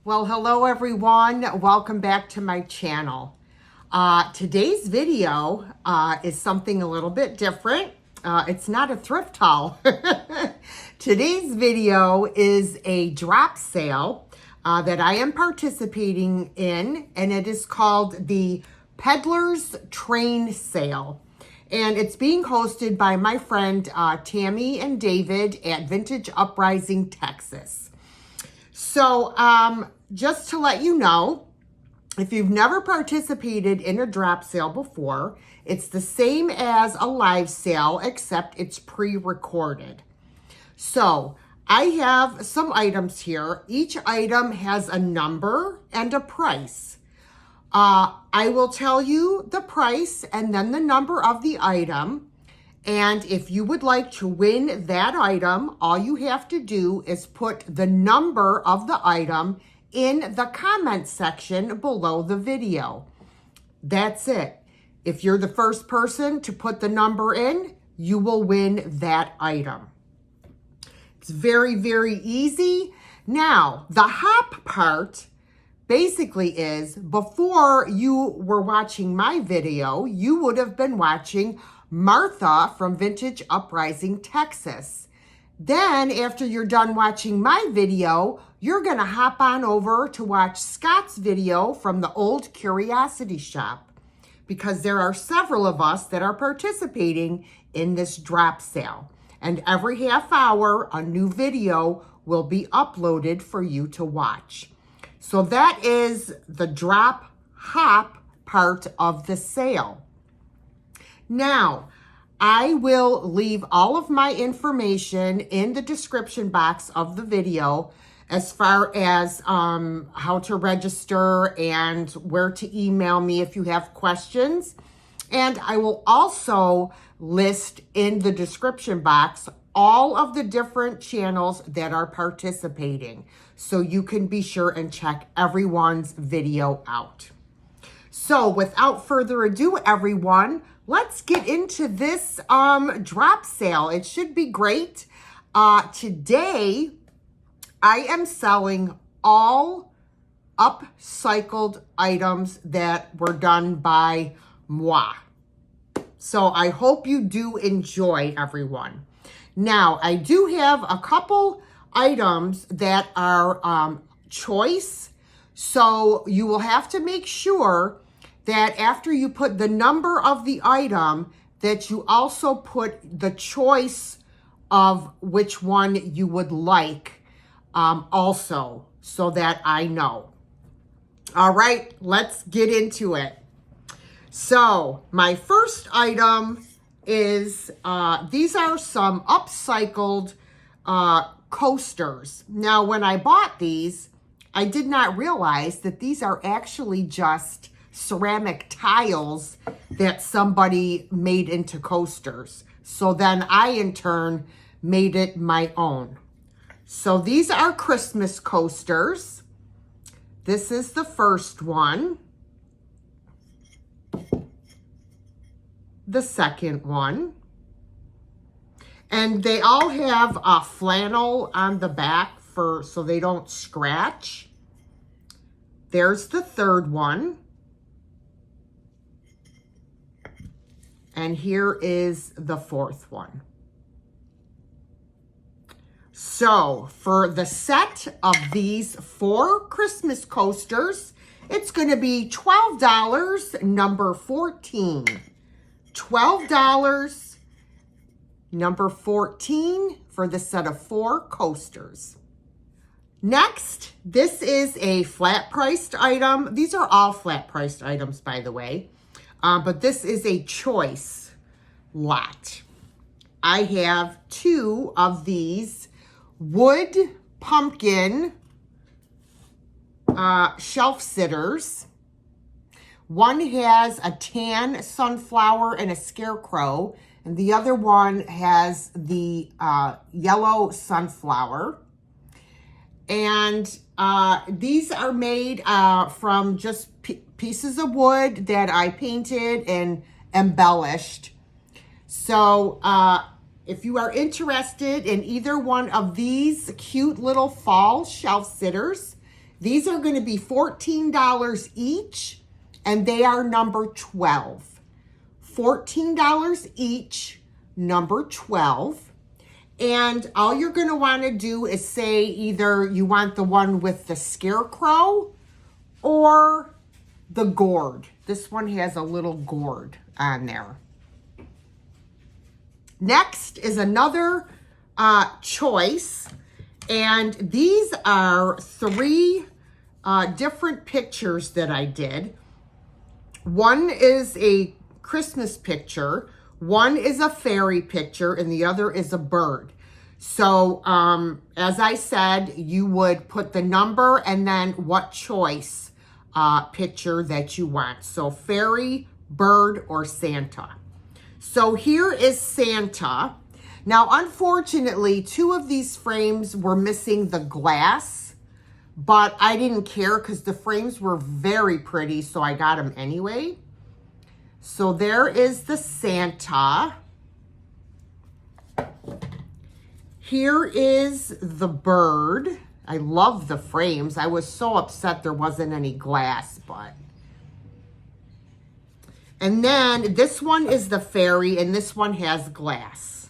Well, hello everyone. Welcome back to my channel. Today's video is something a little bit different. It's not a thrift haul. Today's video is a drop sale that I am participating in, and it is called the Peddlers Train Sale. And it's being hosted by my friend Tammy and David at Vintage Uprising Texas. So just to let you know, if you've never participated in a drop sale before, it's the same as a live sale, except it's pre-recorded. So I have some items here. Each item has a number and a price. I will tell you the price and then the number of the item. And if you would like to win that item, all you have to do is put the number of the item in the comment section below the video. That's it. If you're the first person to put the number in, you will win that item. It's very, very easy. Now, the hop part basically is, before you were watching my video, you would have been watching Martha from Vintage Uprising Texas. Then after you're done watching my video, you're gonna hop on over to watch Scott's video from the Old Curiosity Shop, because there are several of us that are participating in this drop sale. And every half hour, a new video will be uploaded for you to watch. So that is the drop hop part of the sale. Now, I will leave all of my information in the description box of the video as far as how to register and where to email me if you have questions. And I will also list in the description box all of the different channels that are participating, so you can be sure and check everyone's video out. So without further ado, everyone, let's get into this drop sale. It should be great. Today, I am selling all upcycled items that were done by moi. So I hope you do enjoy, everyone. Now, I do have a couple items that are choice. So you will have to make sure that after you put the number of the item, that you also put the choice of which one you would like also, so that I know. All right, let's get into it. So my first item is, these are some upcycled coasters. Now, when I bought these, I did not realize that these are actually just ceramic tiles that somebody made into coasters. So then I, in turn, made it my own. So these are Christmas coasters. This is the first one. The second one. And they all have a flannel on the back so they don't scratch. There's the third one. And here is the fourth one. So for the set of these 4 Christmas coasters, it's going to be $12, number 14. $12, number 14 for the set of 4 coasters. Next, this is a flat priced item. These are all flat priced items, by the way. But this is a choice lot. I have 2 of these wood pumpkin shelf sitters. One has a tan sunflower and a scarecrow, and the other one has the yellow sunflower. And these are made from just pieces of wood that I painted and embellished. So if you are interested in either one of these cute little fall shelf sitters, These are going to be $14 each, and they are number 12. $14 each, number 12. And all you're going to want to do is say either you want the one with the scarecrow or the gourd. This one has a little gourd on there. Next is another choice. And these are 3 different pictures that I did. One is a Christmas picture, one is a fairy picture, and the other is a bird. So, as I said, you would put the number and then what choice picture that you want. So, fairy, bird, or Santa. So, here is Santa. Now, unfortunately, 2 of these frames were missing the glass, but I didn't care because the frames were very pretty, so I got them anyway. So there is the Santa. Here is the bird. I love the frames. I was so upset there wasn't any glass, but. And then this one is the fairy, and this one has glass.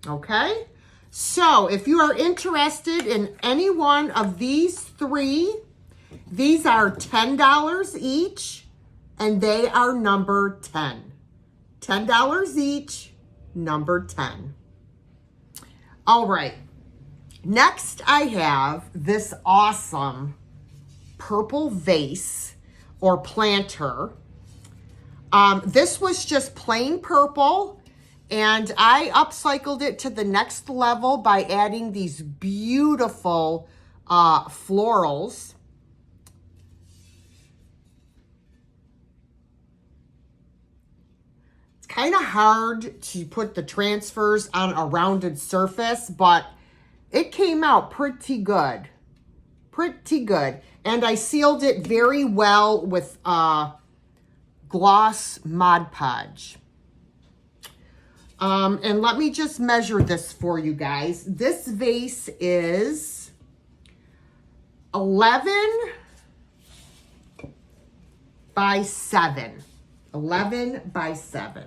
Okay? So, if you are interested in any one of these 3, these are $10 each, and they are number 10. $10 each, number 10. All right. Next, I have this awesome purple vase or planter. This was just plain purple. And I upcycled it to the next level by adding these beautiful florals. It's kind of hard to put the transfers on a rounded surface, but it came out pretty good. Pretty good. And I sealed it very well with gloss Mod Podge. And let me just measure this for you guys. This vase is 11 by 7. 11 by 7.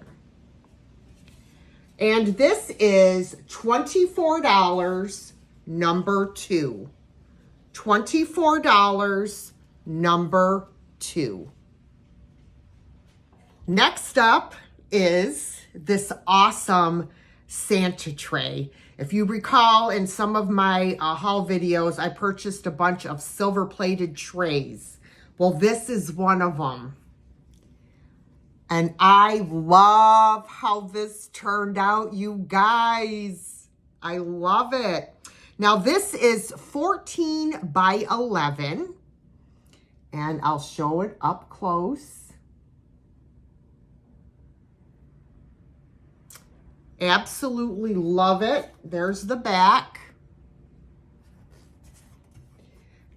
And this is $24, number 2. $24, number 2. Next up is this awesome Santa tray. If you recall, in some of my haul videos, I purchased a bunch of silver-plated trays. Well, this is one of them. And I love how this turned out, you guys. I love it. Now, this is 14 by 11. And I'll show it up close. Absolutely love it. There's the back.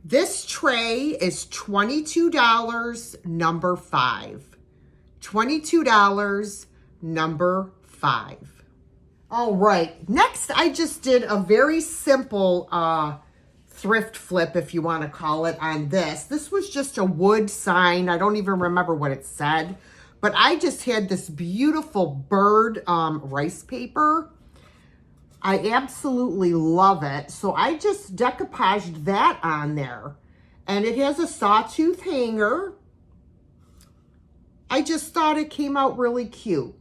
This tray is $22, number 5. $22, number 5. All right. Next, I just did a very simple thrift flip, if you want to call it, on this. This was just a wood sign. I don't even remember what it said. But I just had this beautiful bird rice paper. I absolutely love it. So I just decoupaged that on there. And it has a sawtooth hanger. I just thought it came out really cute.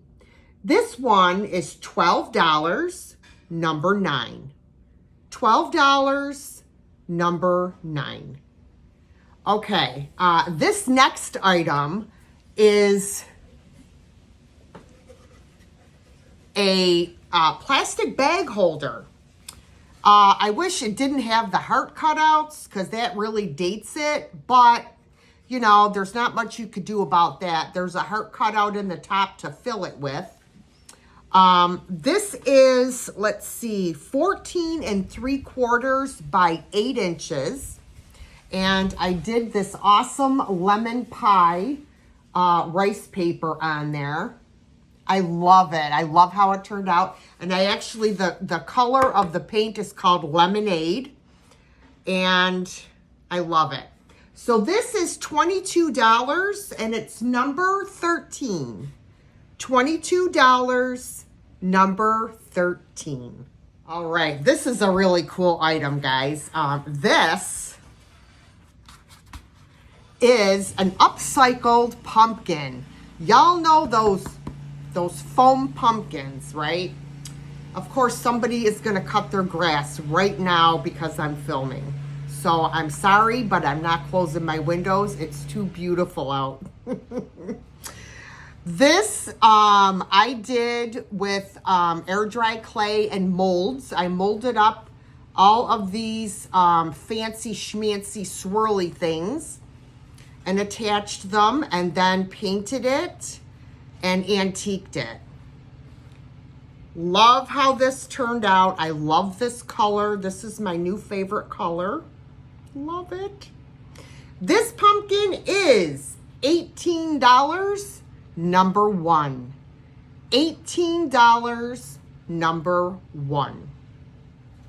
This one is $12, number 9. $12, number 9. Okay, this next item is a plastic bag holder. I wish it didn't have the heart cutouts because that really dates it, but you know, there's not much you could do about that. There's a heart cutout in the top to fill it with. This is, let's see, 14 3/4 by 8 inches. And I did this awesome lemon pie rice paper on there. I love it. I love how it turned out. And I actually, the color of the paint is called Lemonade. And I love it. So this is $22 and it's number 13. $22, number 13. All right, this is a really cool item, guys. This is an upcycled pumpkin. Y'all know those foam pumpkins, right? Of course, somebody is gonna cut their grass right now because I'm filming. So I'm sorry, but I'm not closing my windows. It's too beautiful out. This I did with air dry clay and molds. I molded up all of these fancy schmancy swirly things and attached them and then painted it and antiqued it. Love how this turned out. I love this color. This is my new favorite color. Love it. This pumpkin is $18, number 1. $18, number 1.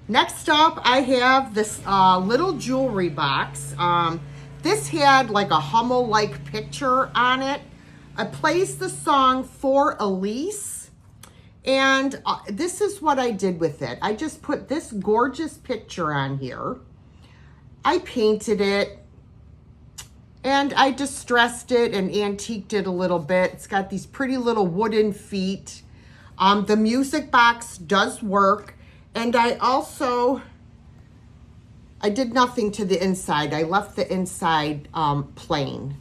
Next up, I have this little jewelry box. This had like a Hummel-like picture on it. I placed the song For Elise, and this is what I did with it. I just put this gorgeous picture on here. I painted it, and I distressed it and antiqued it a little bit. It's got these pretty little wooden feet. The music box does work, and I did nothing to the inside. I left the inside plain.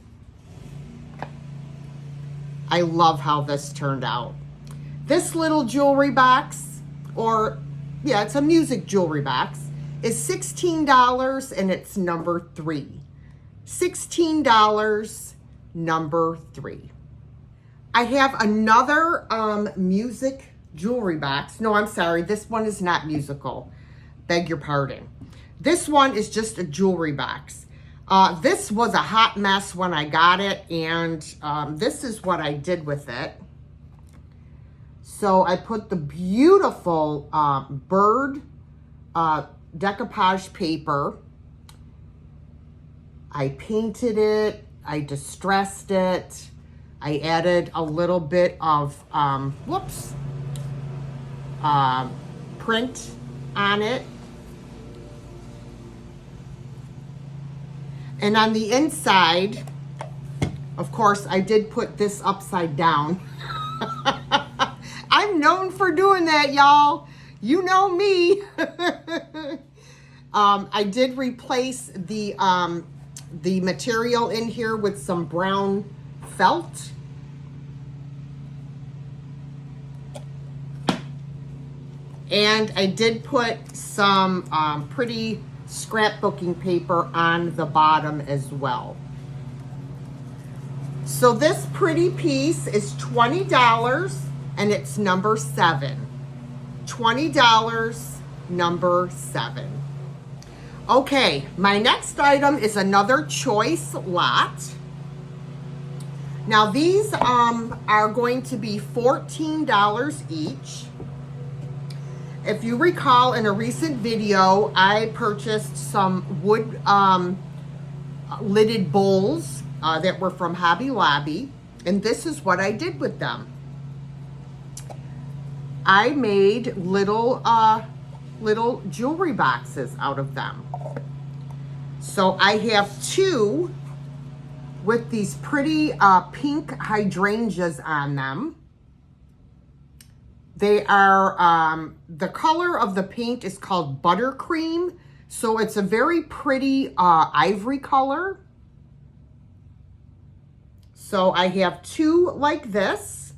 I love how this turned out. This little jewelry box, or yeah, it's a music jewelry box, is $16 and it's number 3. $16, number 3. I have another music jewelry box. No, I'm sorry. This one is not musical. Beg your pardon. This one is just a jewelry box. This was a hot mess when I got it, and this is what I did with it. So I put the beautiful bird decoupage paper. I painted it. I distressed it. I added a little bit of print on it. And on the inside, of course, I did put this upside down. I'm known for doing that, y'all. You know me. I did replace the material in here with some brown felt. And I did put some pretty scrapbooking paper on the bottom as well. So this pretty piece is $20 and it's number 7. $20, number 7. Okay, my next item is another choice lot. Now these are going to be $14 each. If you recall, in a recent video, I purchased some wood lidded bowls that were from Hobby Lobby, and this is what I did with them. I made little jewelry boxes out of them. So I have 2 with these pretty pink hydrangeas on them. They are, the color of the paint is called buttercream. So it's a very pretty ivory color. So I have 2 like this.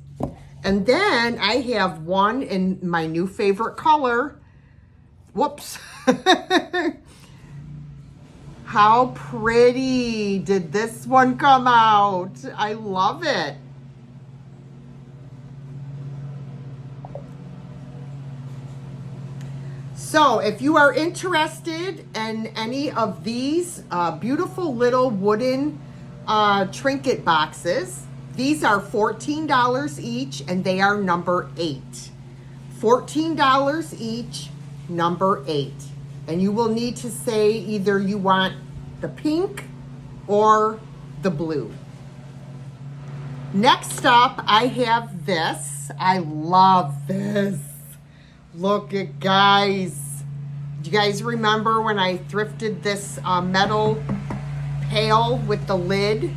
And then I have one in my new favorite color. Whoops. How pretty did this one come out? I love it. So if you are interested in any of these beautiful little wooden trinket boxes, These are $14 each, and they are number 8. $14 each, number 8. And you will need to say either you want the pink or the blue. Next up, I have this. I love this. Look at, guys. Do you guys remember when I thrifted this metal pail with the lid?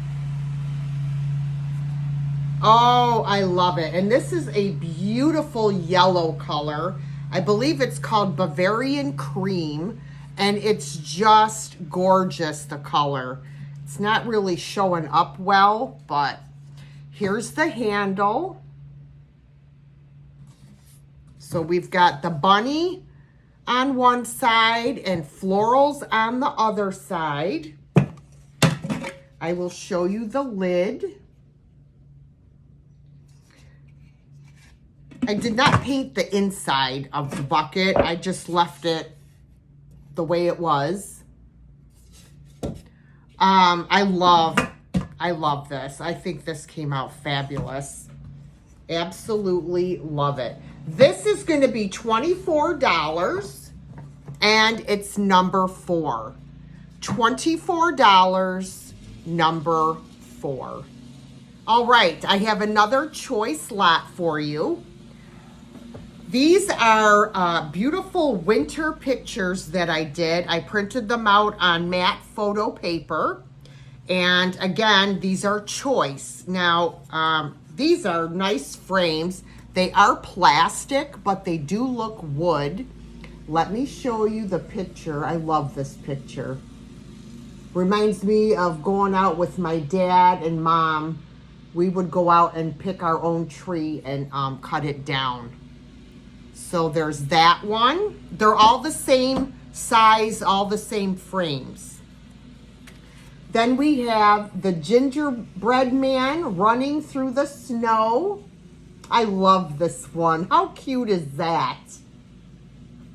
Oh, I love it. And this is a beautiful yellow color. I believe it's called Bavarian Cream. And it's just gorgeous, the color. It's not really showing up well, but here's the handle. So we've got the bunny on one side and florals on the other side. I will show you the lid. I did not paint the inside of the bucket. I just left it the way it was. I love this. I think this came out fabulous. Absolutely love it. This is going to be $24 and it's number 4. $24, number 4. All right, I have another choice lot for you. These are beautiful winter pictures that I did. I printed them out on matte photo paper. And again, these are choice. Now, these are nice frames. They are plastic, but they do look wood. Let me show you the picture. I love this picture. Reminds me of going out with my dad and mom. We would go out and pick our own tree and cut it down. So there's that one. They're all the same size, all the same frames. Then we have the gingerbread man running through the snow. I love this one. How cute is that?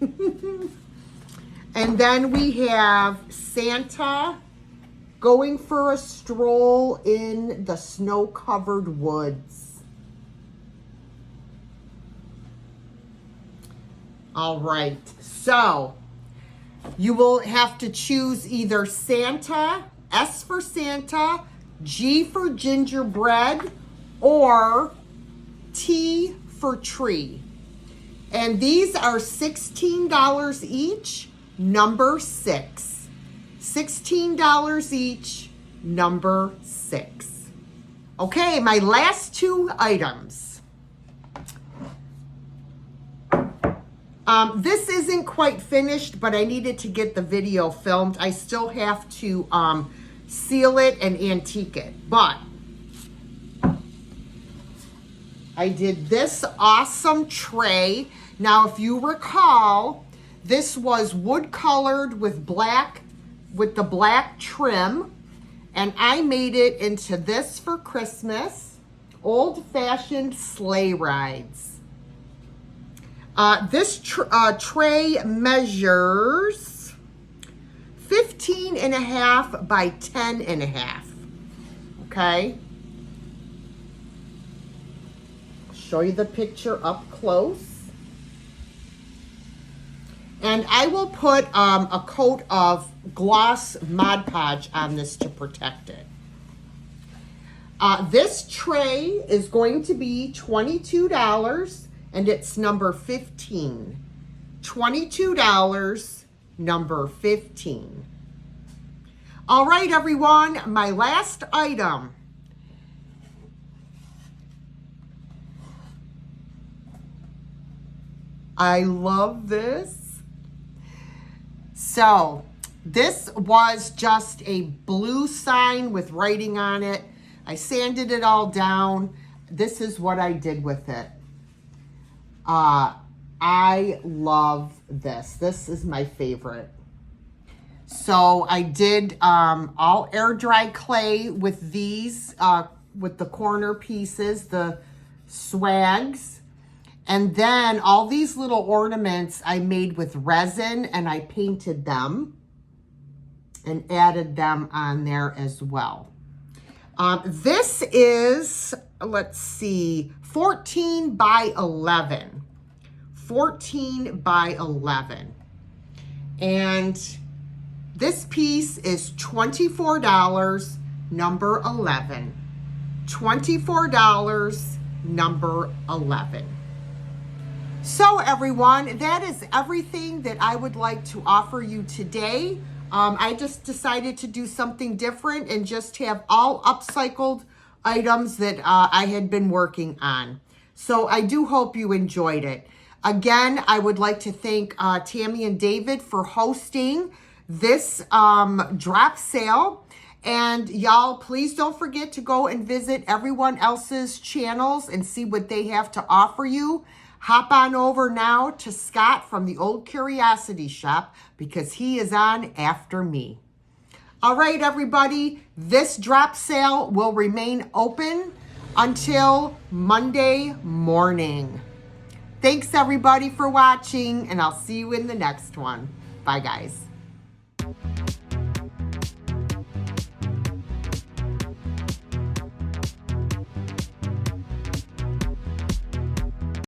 And then we have Santa going for a stroll in the snow-covered woods. All right, so you will have to choose either Santa, S for Santa, G for gingerbread, or T for tree. And these are $16 each, number 6. $16 each, number 6. Okay, my last 2 items. This isn't quite finished, but I needed to get the video filmed. I still have to seal it and antique it. But I did this awesome tray. Now, if you recall, this was wood colored with black, with the black trim. And I made it into this for Christmas. Old-fashioned sleigh rides. This tray measures 15.5 by 10.5. Okay. I'll show you the picture up close. And I will put a coat of gloss Mod Podge on this to protect it. This tray is going to be $22. And it's number 15. $22, number 15. All right, everyone, my last item. I love this. So, this was just a blue sign with writing on it. I sanded it all down. This is what I did with it. I love this. This is my favorite. So I did all air dry clay with these, with the corner pieces, the swags. And then all these little ornaments I made with resin and I painted them and added them on there as well. This is, let's see, 14 by 11. 14 by 11. And this piece is $24, number 11. $24, number 11. So everyone, that is everything that I would like to offer you today. I just decided to do something different and just have all upcycled items that I had been working on. So I do hope you enjoyed it. Again, I would like to thank Tammy and David for hosting this drop sale. And y'all, please don't forget to go and visit everyone else's channels and see what they have to offer you. Hop on over now to Scott from the Old Curiosity Shop because he is on after me. All right, everybody, this drop sale will remain open until Monday morning. Thanks, everybody, for watching, and I'll see you in the next one. Bye, guys.